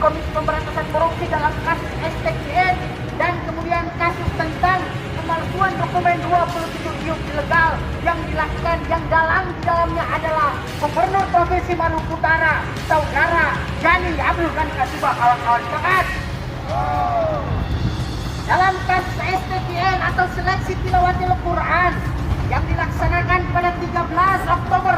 Komisi Pemberantasan Korupsi dalam kasus STKN dan kemudian kasus tentang pemalsuan dokumen 27 iup ilegal yang dilakukan yang di dalamnya adalah Gubernur Provinsi Maluku Utara, Saudara Gani Abdul Ghani Kasubah, kawan-kawan sepakat. Dalam kasus STKN atau seleksi tilawatil Quran yang dilaksanakan pada 13 Oktober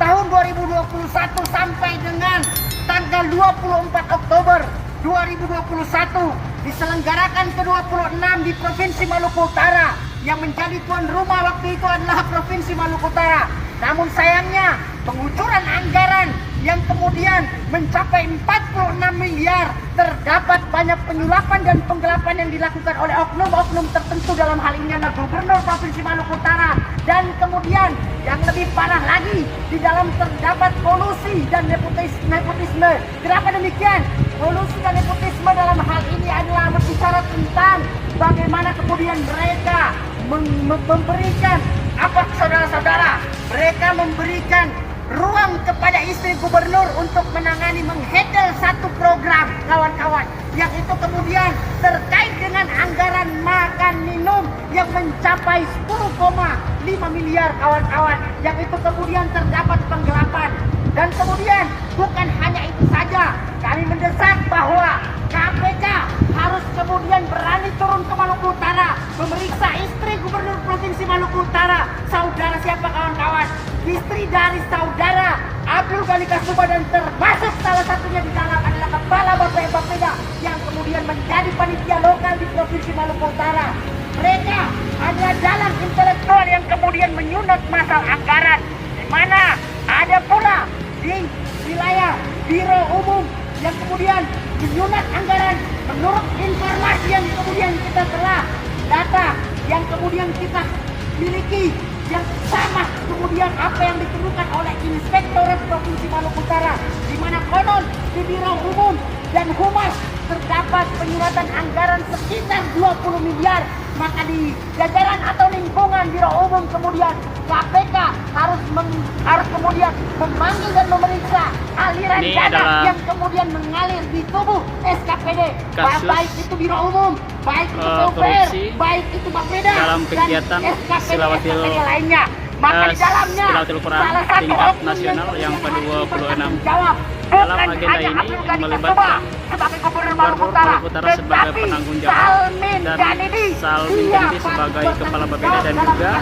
tahun 2021 sampai dengan tanggal 24 Oktober 2021 diselenggarakan ke-26 di Provinsi Maluku Utara. Yang menjadi tuan rumah waktu itu adalah Provinsi Maluku Utara. Namun sayangnya pengucuran anggaran yang kemudian mencapai 46 miliar, terdapat banyak penyulapan dan penggelapan yang dilakukan oleh oknum-oknum tertentu, dalam hal ini adalah Gubernur Provinsi Maluku Utara. Dan kemudian yang lebih parah lagi, di dalam terdapat kolusi dan nepotisme. Kenapa demikian? Kolusi dan nepotisme dalam hal ini adalah berbicara tentang bagaimana kemudian mereka memberikan apa, saudara-saudara, mereka memberikan ruang kepada istri gubernur untuk menangani menghandle satu program, kawan-kawan, yang itu kemudian terkait dengan anggaran makan minum yang mencapai 10,5 miliar, kawan-kawan, yang itu kemudian terdapat penggelapan. Dan kemudian bukan hanya itu saja, kami mendesak bahwa KPK harus kemudian berani turun ke Maluku Utara, memeriksa istri Gubernur Provinsi Maluku Utara. Saudara siapa, kawan-kawan? Istri dari Saudara Abdul Ghani Kasubah, dan termasuk salah satunya di dalam adalah Kepala Bapeda yang kemudian menjadi panitia lokal di Provinsi Maluku Utara. Mereka adalah dalam intelektual yang kemudian menyunat masalah anggaran, di mana ada pula di wilayah Biro Umum yang kemudian menyunat anggaran. Menurut informasi yang kemudian kita telah data yang kemudian kita miliki, yang sama kemudian apa yang ditemukan oleh Inspektorat Provinsi Maluku Utara, di mana konon di Biro Umum dan Humas terdapat penyuratan anggaran sekitar 20 miliar. Maka di jajaran atau lingkungan Biro Umum kemudian KPK harus kemudian memanggil dan memeriksa aliran dana yang kemudian mengalir di tubuh SKPD, baik itu Biro Umum, baik itu PUPR, baik itu Bapeda dalam kegiatan dan SKPD lainnya. Maka di dalamnya salah satu tingkat nasional yang ke-26 dalam agenda ini yang melibatkan Gubernur Maluku Utara sebagai penanggung jawab dan Salmin Janidi sebagai Kepala Bapeda dan juga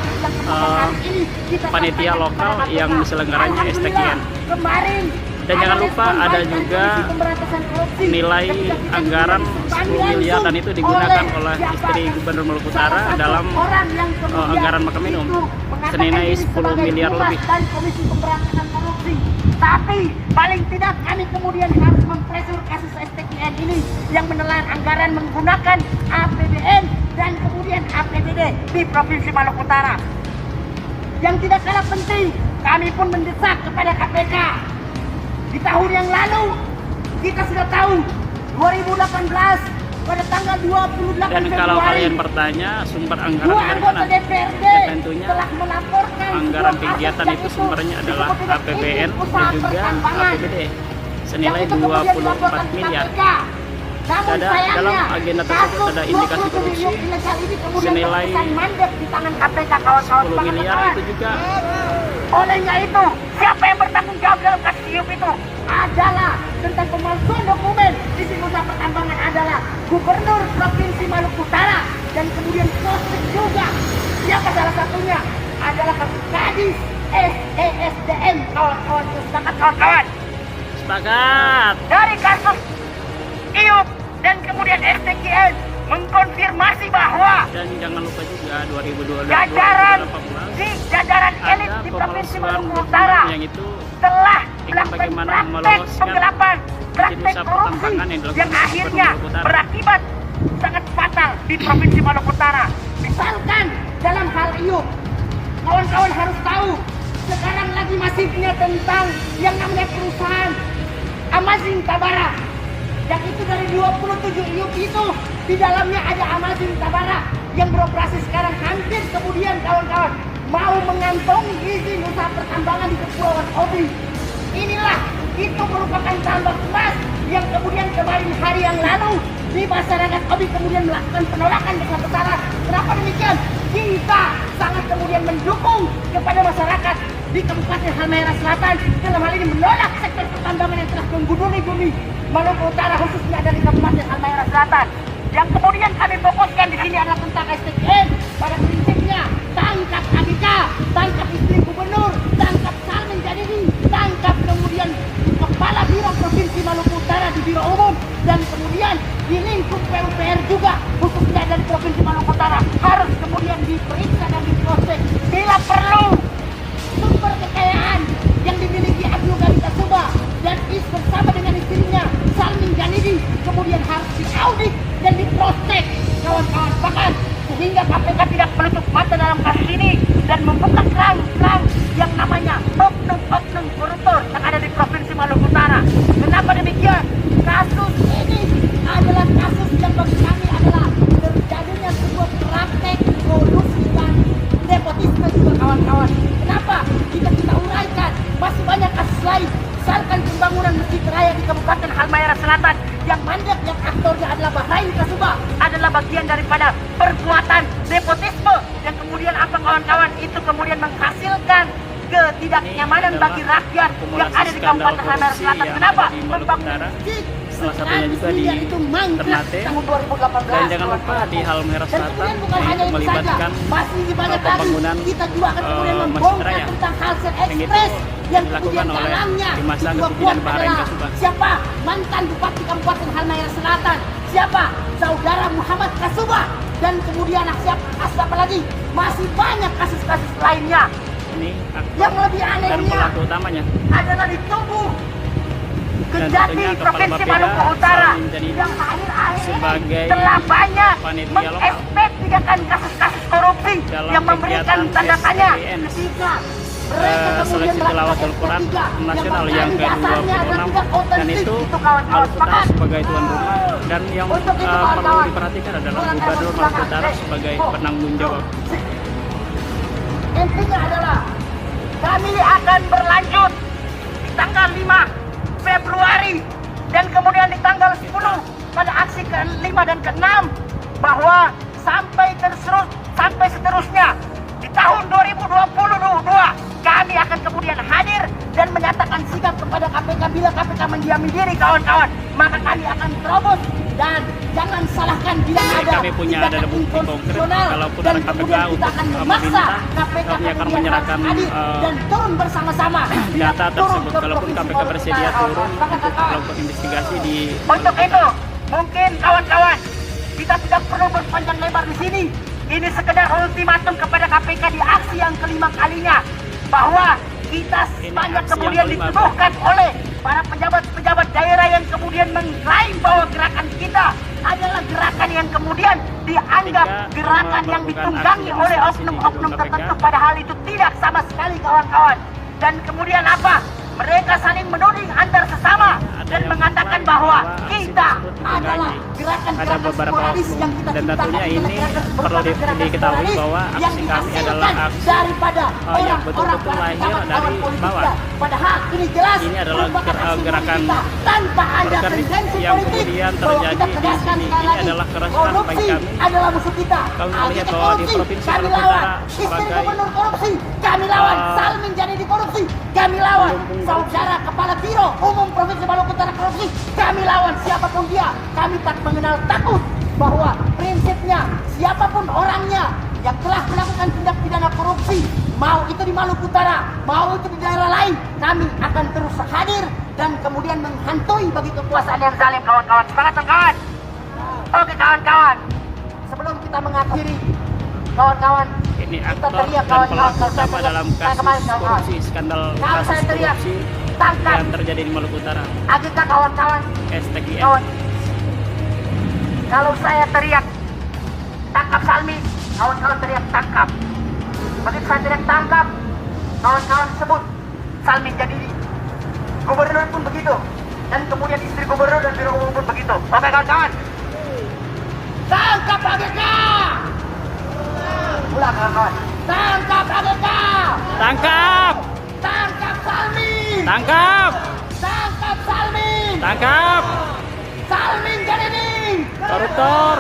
panitia lokal yang diselenggaranya STKN. Dan jangan lupa ada juga nilai anggaran 10 miliar, dan itu digunakan oleh istri Gubernur Maluku Utara dalam anggaran makan minum senilai 10 miliar lebih. Tapi paling tidak kami kemudian harus mempresur kasus STKN ini yang menelan anggaran menggunakan APBN dan kemudian APBD di Provinsi Maluku Utara. Yang tidak kalah penting, kami pun mendesak kepada KPK. Di tahun yang lalu kita sudah tahu 2018 pada tanggal 28 dan kalau kalian bertanya sumber anggaran dari mana, tentunya anggaran kegiatan itu sumbernya adalah APBN dan juga APBD senilai 24 miliar. Dalam agenda tersebut ada indikasi korupsi senilai 10 miliar itu juga. Olehnya itu, siapa yang bertanggung jawab dalam kasus iup itu? Adalah tentang pemalsuan dokumen di Nusa Pertambangan adalah Gubernur Provinsi Maluku Utara, dan kemudian Kosek juga. Siapa salah satunya? Adalah Kadis SESDM, kawan-kawan. Sepakat, kawan-kawan? Sepakat. Dari kasus iup dan kemudian STKN mengkonfirmasi bahwa dan jangan lupa juga 2022 jajaran elit di Provinsi Maluku Utara yang itu telah melakukan praktek penggelapan, praktek korupsi yang akhirnya berakibat sangat fatal di Provinsi Maluku Utara. Misalkan dalam hal iup, kawan-kawan harus tahu sekarang lagi masifnya tentang yang namanya perusahaan Amazing Tabara, yang itu dari 27 iup itu di dalamnya ada Amazing Tabara yang beroperasi sekarang hampir kemudian kawan-kawan mau mengantongi izin usaha pertambangan di Kepulauan Obi. Inilah itu merupakan tambang emas yang kemudian di masyarakat Obi kemudian melakukan penolakan besar-besaran. Kenapa demikian? Kita sangat kemudian mendukung kepada masyarakat di Kabupaten Halmahera Selatan dalam hal ini menolak sektor pertambangan yang telah menggunduli bumi Maluku Utara, khususnya dari Kabupaten Halmahera Selatan. Yang kemudian kami fokuskan di sini adalah tentang STKN. Pada prinsipnya tangkap AGK, tangkap istri gubernur, tangkap Salmin Jadidi, tangkap kemudian Kepala Biro Provinsi Maluku Utara di Biro Umum, dan kemudian di lingkup PUPR juga khususnya dari Provinsi Maluku Utara harus kemudian diperiksa dan diproses bila perlu. Sumber kekayaan yang dimiliki Abdul Ghani Tasuba dan bersama dengan istrinya Salmin Jadidi kemudian harus diaudit dan diproses, kawan-kawan. Bahkan sehingga KPK tidak menutup mata dalam kasus ini dan membuka kerang-kerang yang namanya oknum-oknum koruptor yang ada di Provinsi Maluku Utara. Kenapa demikian? Kasus ini adalah kasus yang bagi kami adalah terjadinya sebuah praktek kolusi dan nepotisme juga, kawan-kawan. Kenapa? Jika kita uraikan, masih banyak kasus lain. Misalkan pembangunan masjid raya di Kabupaten Halmahera Selatan yang mandat yang aktornya adalah Bahrain Kasuba adalah bagian daripada perbuatan nepotisme yang kemudian apa, kawan-kawan, itu kemudian menghasilkan ketidaknyamanan bagi rakyat yang ada di Kabupaten Halmahera Selatan. Kenapa? Membangun masjid salah satunya juga di Ternate, dan jangan lupa di Halmahera Selatan yaitu melibatkan pembangunan masjid raya yang itu dilakukan oleh di masa kepemimpinan Bahrain Kasuba. Siapa? Mantan Bupati Kabupaten Halmahera Selatan. Siapa? Saudara Muhammad Kasuba. Dan kemudian siapa lagi? Masih banyak kasus-kasus lainnya. Ini yang lebih anehnya dan pelaku utamanya adalah di tubuh Kejati Provinsi Maluku Utara yang akhir-akhir telah banyak menginvestigasikan kasus-kasus korupsi yang memberikan tanda tanya ketika seleksi tilawatul Quran nasional yang ke-26 dan itu Maluku Utara sebagai tuan rumah, dan yang perlu diperhatikan adalah Gubernur Maluku Utara sebagai penanggung jawab. Intinya adalah kami akan berlanjut di tanggal 5 Februari dan kemudian di tanggal 10 pada aksi ke-5 dan ke-6, bahwa sampai seterusnya di tahun 2022 kami akan kemudian hadir dan menyatakan sikap kepada KPK. Bila KPK mendiami diri, kawan-kawan, maka kami akan terobos. Dan jangan salahkan bila ada kami punya ada bukti konkret, kalaupun ada KPK untuk meminta, kami akan menyerahkan dan turun bersama-sama data tersebut. Kalaupun KPK bersedia turun untuk melakukan investigasi di untuk itu, mungkin kawan-kawan, kita tidak perlu berpanjang lebar di sini. Ini sekedar ultimatum kepada KPK di aksi yang kelima kalinya, bahwa kita banyak kemudian dituduhkan oleh para pejabat-pejabat daerah yang kemudian mengklaim bahwa gerakan kita adalah gerakan yang kemudian dianggap gerakan yang ditunggangi oleh oknum-oknum tertentu, padahal itu tidak sama sekali, kawan-kawan. Dan kemudian apa? Mereka saling menuding antar sesama dan mengatakan bahwa kita adalah gerakan-gerakan sporadis yang kita dan tentunya ini perlu diketahui bahwa aksi kami adalah aksi daripada yang betul-betul lahir dari bawah. Padahal ini jelas ini adalah gerakan tanpa ada tendensi yang politik kemudian terjadi di sini. Ini adalah keresahan bagi kami. Adalah musuh kita. Kami melihat bahwa di Provinsi Maluku Utara sebagai gubernur korupsi, kami lawan. Salmin Jadidi korupsi, kami lawan. Saudara Kepala Biro Umum Provinsi Maluku Utara korupsi, kami lawan. Siapapun dia, kami tak mengenal takut, bahwa prinsipnya siapapun orangnya yang telah melakukan tindak pidana korupsi, mau itu di Maluku Utara, mau itu di daerah lain, kami akan terus hadir dan kemudian menghantui bagi kekuasaan yang zalim, kawan-kawan. Semangat, kawan-kawan. Oke, kawan-kawan, sebelum kita mengakhiri, kawan-kawan, ini aktor dan pelaku utama dalam kasus korupsi, skandal kasus korupsi yang terjadi di Maluku Utara. AGK, kawan-kawan, STKN. Kalau saya teriak tangkap Salmi, kawan-kawan teriak tangkap. Begitu saya teriak tangkap, kawan-kawan sebut Salmi Jadidi. Gubernur pun begitu, dan kemudian istri gubernur dan biro umum pun begitu. Oke, kawan-kawan, tangkap AGK. Ulang, kawan-kawan, tangkap AGK. Tangkap. Tangkap Salmi. Tangkap. Tangkap Salmi. Tangkap. Salmin Jadidi. Koruptor.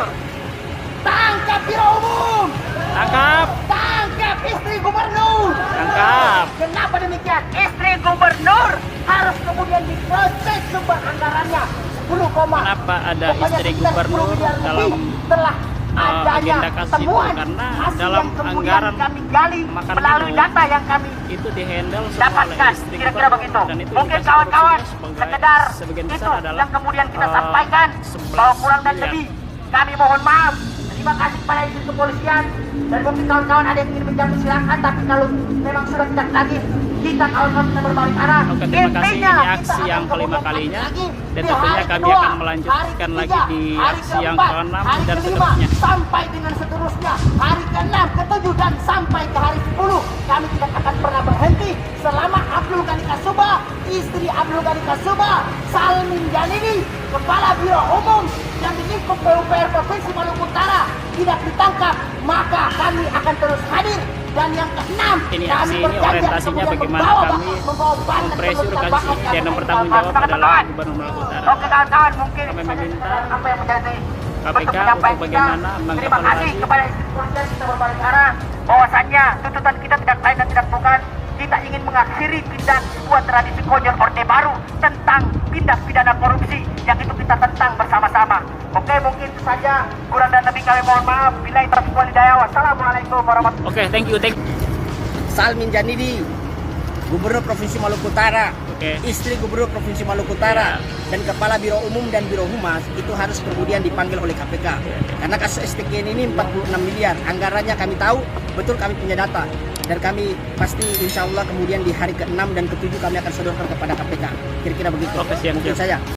Tangkap Biro Umum. Tangkap. Tangkap istri gubernur. Tangkap. Kenapa demikian? Istri gubernur harus kemudian diproses sumber anggarannya 10, Kenapa ada pokoknya istri sekitar 10 gubernur miliar dalam lebih telah adanya agenda kasus itu? temuan Karena hasil dalam yang kemudian anggaran kami gali makan melalui minum data yang kami itu dihandle semua oleh dapatkan, istri kira-kira gubernur. begitu. Dan itu Mungkin dikasih kawan-kawan korupsinya sebagai- sekedar sebagian itu besar adalah yang kemudian kita sampaikan 11 bahwa kurang dan miliar. lebih kami mohon maaf. Terima kasih kepada istri kepolisian dan mungkin kawan-kawan ada yang ingin menjawab silakan, tapi kalau memang sudah tidak lagi kita kawan-kawan kita berbalik arah. Oke, terima kasih. Intinya, Ini kita aksi yang akan kelima kemudian kalinya. lagi Dan di tentunya hari kami kedua, akan melanjutkan hari lagi ketiga, di hari aksi yang keempat, ke-6 hari dan kelima, seterusnya. sampai dengan seterusnya hari ke-6, ke-7 dan sampai ke hari 10 kami tidak akan pernah berhenti selama Abdul Ghani Kasuba, istri Abdul Ghani Kasuba, Salmin Janini, Kepala Biro Umum yang di lingkup PUPR Provinsi Maluku Utara tidak ditangkap, maka kami akan terus hadir. Dan yang ke-6, Ini kami aksi ini berjanji orientasinya kemudian bagaimana membawa kami bantuan mempressure dan kasih bahkan yang kami bertanggung jawab Semangat, adalah kawan. Gubernur Maluku Utara. Oke kawan-kawan, mungkin Kami saja meminta apa yang menjadi KPK bentuk penyampaian untuk bagaimana kita. Terima kasih mengevaluasi kepada istri kepolisian kita berbalik arah bahwasannya tuntutan kita tidak lain dan tidak bukan kita ingin mengakhiri tindak sebuah tradisi konyol Orde Baru tentang tindak pidana korupsi yang itu kita tentang bersama-sama. Oke, mungkin itu saja, kurang dan lebih kami mohon maaf. Billahi taufiq wal hidayah. Wassalamualaikum warahmatullahi wabarakatuh. Oke, thank you. Salmin Janidi, Gubernur Provinsi Maluku Utara, Oke. istri Gubernur Provinsi Maluku Utara, dan Kepala Biro Umum dan Biro Humas itu harus kemudian dipanggil oleh KPK. Karena kasus STKN ini 46 miliar, anggarannya kami tahu, betul kami punya data. Dan kami pasti insya Allah kemudian di hari ke-6 dan ke-7 kami akan sodorkan kepada KPK. Kira-kira begitu. Oke, siap, Mungkin siap. saya.